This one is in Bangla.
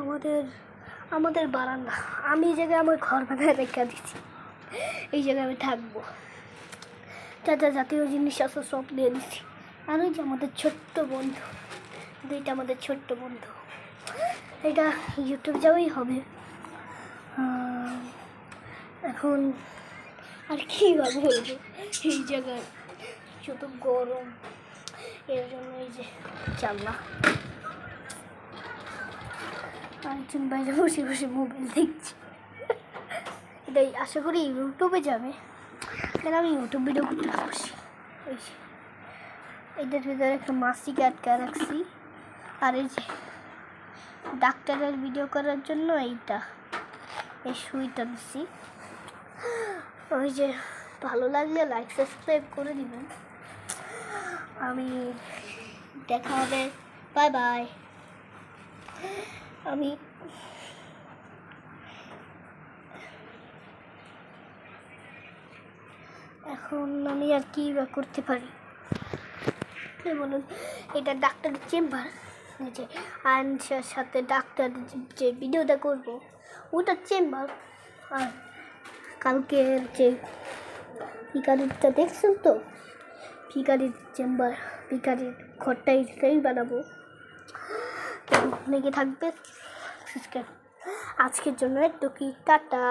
আমাদের আমাদের বারান্দা, আমি এই জায়গায় আমার ঘর বানায় রেখে দিচ্ছি, এই জায়গায় আমি থাকবো। যা যা জাতীয় জিনিস আছে সব দিয়ে দিচ্ছি। আর ওই যে আমাদের ছোট্ট বন্ধু, দুইটা আমাদের ছোট্ট বন্ধু, এটা ইউটিউব যাওয়াই হবে। এখন আর কী বা বলবো, এই জায়গায় যত গরম, এর জন্য এই যে জানলা, আরেকজন বাইরে বসে বসে মোবাইল দেখছি। এটাই আশা করি ইউটিউবে যাবে, কেন আমি ইউটিউব ভিডিও করতে বসি। এই যে এটার ভিতরে একটা মাসিক আটকা রাখছি, আর এই যে ডাক্তারের ভিডিও করার জন্য এইটা, এই সুইটা দিচ্ছি। ওই যে ভালো লাগলে লাইক সাবস্ক্রাইব করে দিবেন। আমি দেখা হবে, বাই বাই। আমি এখন আর কি বা করতে পারি বলুন। এটা ডাক্তারের চেম্বার, যে আইনসার সাথে ডাক্তার যে ভিডিওটা করব ওটা চেম্বার। আর কালকের যে ভিকারিটা দেখছেন তো, ভিকারির চেম্বার, ভিকারির ঘরটাই সেটাই বানাবো। লেগে থাকবে। আজকের জন্য একটু কি, টাটা।